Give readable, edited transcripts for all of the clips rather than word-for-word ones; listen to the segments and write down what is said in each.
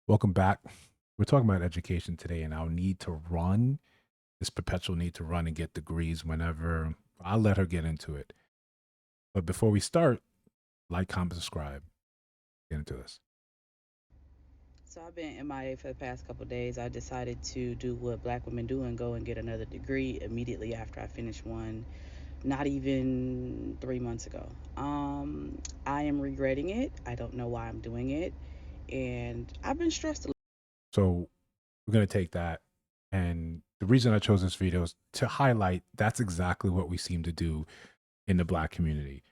Welcome back. We're talking about education today and our need to run, this perpetual need to run and get degrees whenever. I'll let her get into it. But before we start, like, comment, subscribe. Get into this. So I've been MIA for the past couple of days. I decided to do what black women do and go and get another degree immediately after I finished one, not even 3 months ago. I am regretting it. I don't know why I'm doing it, and I've been stressed. So we're going to take that. And the reason I chose this video is to highlight that's exactly what we seem to do in the black community.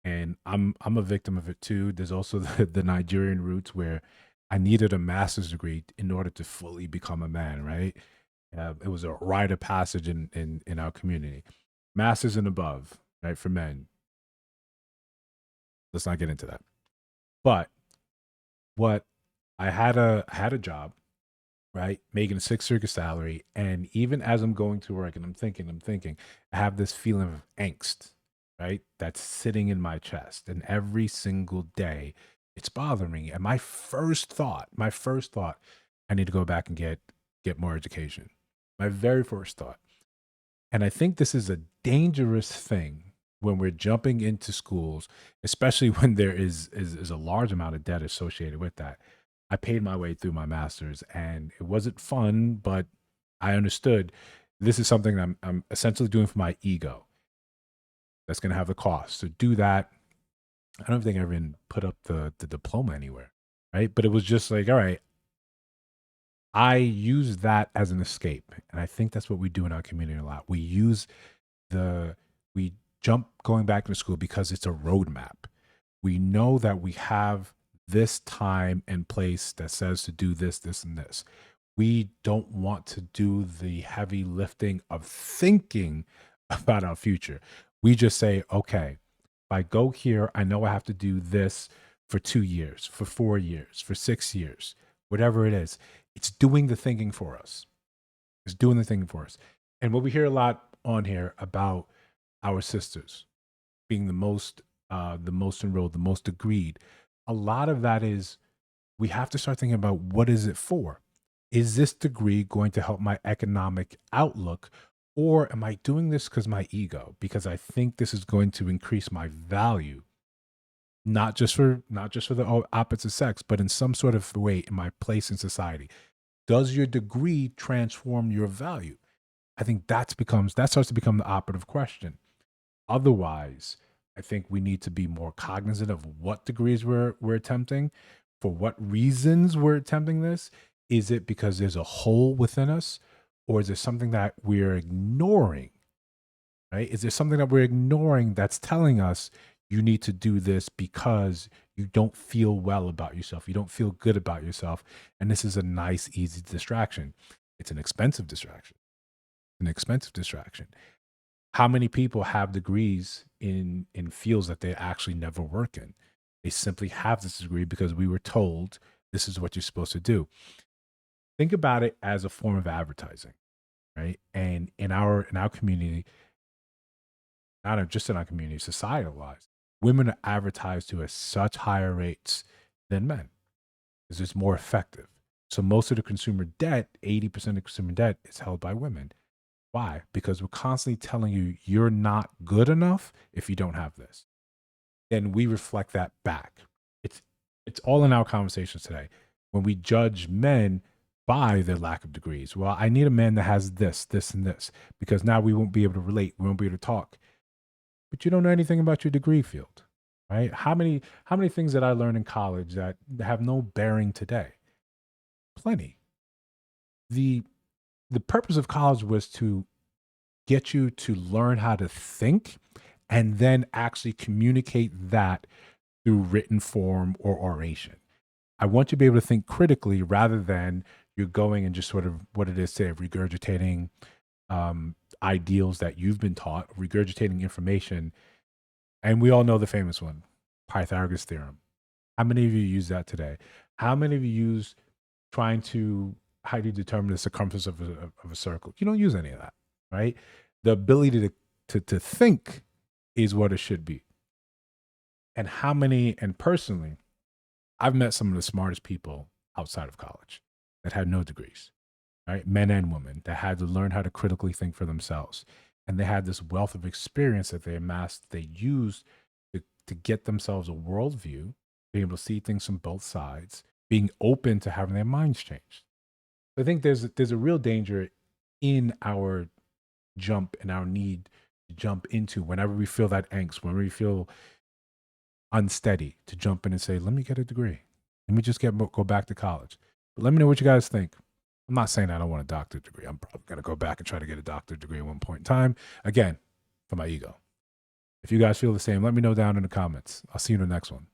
And I'm a victim of it too. There's also the Nigerian roots where I needed a master's degree in order to fully become a man, right? It was a rite of passage in our community. Masters and above, right, for men. Let's not get into that. But what I had a job, right, making a six-figure salary, and even as I'm going to work and I'm thinking, I have this feeling of angst, right, that's sitting in my chest, and every single day, it's bothering me. And my first thought, I need to go back and get more education. My very first thought. And I think this is a dangerous thing when we're jumping into schools, especially when there is a large amount of debt associated with that. I paid my way through my master's and it wasn't fun, but I understood this is something I'm essentially doing for my ego. That's going to have a cost. To do that, I don't think I even put up the diploma anywhere, right? But it was just like, all right, I use that as an escape, and I think that's what we do in our community a lot. The we jump going back to school because it's a roadmap. We know that we have this time and place that says to do this, this, and this. We don't want to do the heavy lifting of thinking about our future. We just say, okay, if I go here, I know I have to do this for 2 years, for 4 years, for 6 years, whatever it is. It's doing the thinking for us. It's doing the thinking for us. And what we hear a lot on here about our sisters being the most enrolled, the most agreed. A lot of that is we have to start thinking about what is it for? Is this degree going to help my economic outlook? Or am I doing this because my ego? Because I think this is going to increase my value, not just for the opposite sex, but in some sort of way in my place in society. Does your degree transform your value? I think that starts to become the operative question. Otherwise, I think we need to be more cognizant of what degrees we're attempting, for what reasons we're attempting this. Is it because there's a hole within us, or is it something that we're ignoring? Right? Is there something that we're ignoring that's telling us you need to do this because you don't feel well about yourself, you don't feel good about yourself, and this is a nice, easy distraction. It's an expensive distraction. An expensive distraction. How many people have degrees in fields that they actually never work in? They simply have this degree because we were told this is what you're supposed to do. Think about it as a form of advertising, right? And in our community, not just in our community, societal wise, women are advertised to at such higher rates than men because it's more effective. So most of the consumer debt, 80% of consumer debt, is held by women. Why? Because we're constantly telling you you're not good enough if you don't have this. Then we reflect that back. It's it's all in our conversations today. When we judge men by their lack of degrees. Well, I need a man that has this, this, and this, because now we won't be able to relate. We won't be able to talk. But you don't know anything about your degree field. Right? How many things that I learned in college that have no bearing today? Plenty. The the purpose of college was to get you to learn how to think and then actually communicate that through written form or oration. I want you to be able to think critically rather than you're going and just sort of what it is today, regurgitating ideals that you've been taught, regurgitating information. And we all know the famous one, Pythagoras theorem. How many of you use that today? How many of you use trying to how do you determine the circumference of a circle? You don't use any of that, right? The ability to think is what it should be. And how many, and personally, I've met some of the smartest people outside of college that had no degrees, right? Men and women that had to learn how to critically think for themselves. And they had this wealth of experience that they amassed, they used to get themselves a worldview, being able to see things from both sides, being open to having their minds changed. I think there's a real danger in our jump and our need to jump into whenever we feel that angst, whenever we feel unsteady, to jump in and say, let me get a degree. Let me just go back to college. But let me know what you guys think. I'm not saying I don't want a doctorate degree. I'm probably going to go back and try to get a doctorate degree at one point in time. Again, for my ego. If you guys feel the same, let me know down in the comments. I'll see you in the next one.